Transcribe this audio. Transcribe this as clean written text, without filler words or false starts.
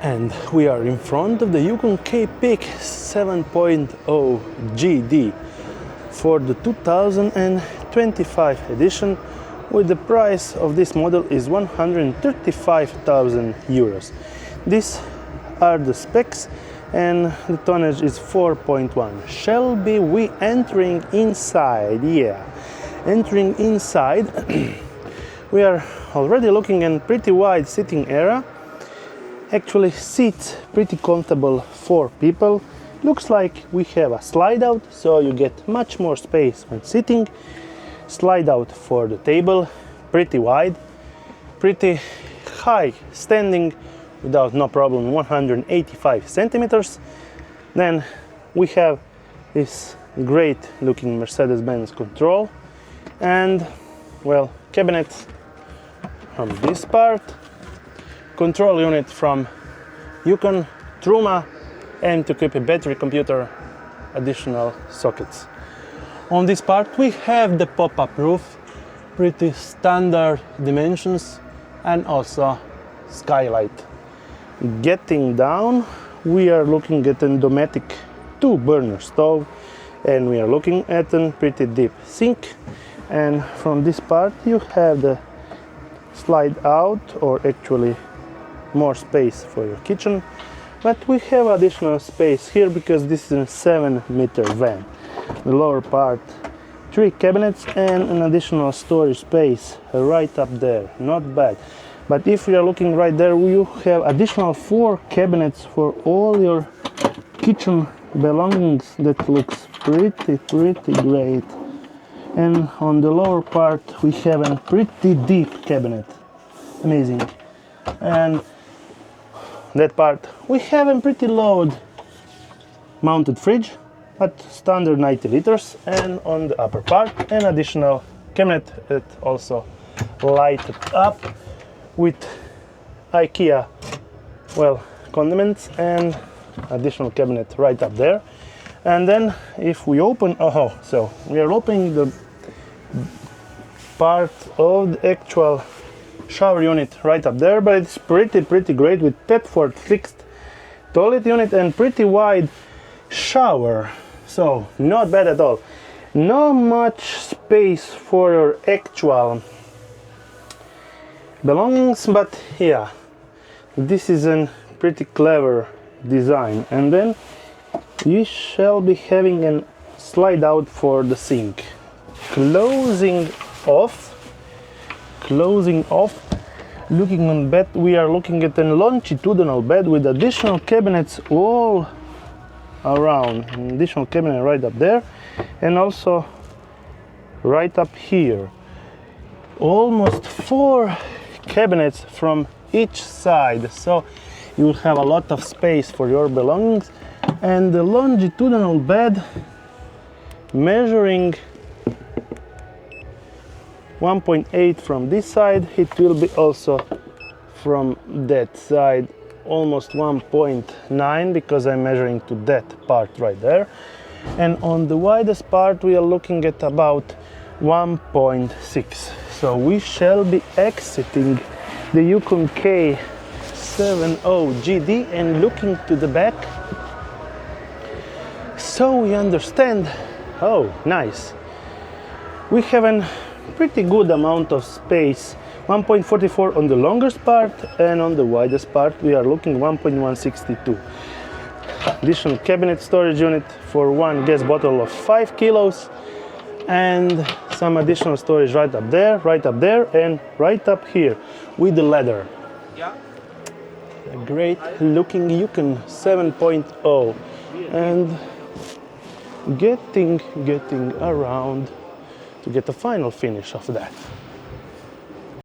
And we are in front of the Yucon K-Peak 7.0 GD for the 2025 edition, with the price of this model is 135,000 euros. These are the specs and the tonnage is 4.1. Shall be we entering inside? Yeah, entering inside. We are already looking at pretty wide sitting area. Actually seats pretty comfortable for people. Looks like we have a slide out, so you get much more space when sitting. Slide out for the table, pretty wide, pretty high standing without no problem, 185 centimeters. Then we have this great looking Mercedes-Benz control and, well, cabinets from this part, control unit from Yucon, Truma, and to keep a battery computer, additional sockets. On this part we have the pop-up roof, pretty standard dimensions, and also skylight. Getting down, we are looking at an Dometic 2-burner stove, and we are looking at a pretty deep sink. And from this part you have the slide out, or actually more space for your kitchen, but we have additional space here because this is a 7-meter van. The lower part, 3 cabinets and an additional storage space right up there, not bad. But if you are looking right there, you have additional 4 cabinets for all your kitchen belongings. That looks pretty great. And on the lower part we have a pretty deep cabinet, amazing. And that part we have a pretty low mounted fridge, but standard 90 liters, and on the upper part an additional cabinet that also lighted up with IKEA, well, condiments, and additional cabinet right up there. And then if we open, so we are opening the part of the actual shower unit right up there, but it's pretty great with Tedford fixed toilet unit and pretty wide shower, so not bad at all. Not much space for your actual belongings, but yeah, this is a pretty clever design. And then you shall be having a slide out for the sink. Closing off, looking on bed, we are looking at a longitudinal bed with additional cabinets all around, an additional cabinet right up there, and also right up here. Almost 4 cabinets from each side, so you will have a lot of space for your belongings. And the longitudinal bed measuring 1.8 from this side, it will be also from that side almost 1.9, because I'm measuring to that part right there. And on the widest part we are looking at about 1.6. So we shall be exiting the Yucon K70 GD and looking to the back, so we understand. Oh, nice. We have a pretty good amount of space, 1.44 on the longest part, and on the widest part we are looking 1.162. Additional cabinet storage unit for 1 gas bottle of 5 kilos, and some additional storage right up there, and right up here with the ladder. Yeah. A great looking Yucon 7.0, and getting around to get a final finish of that.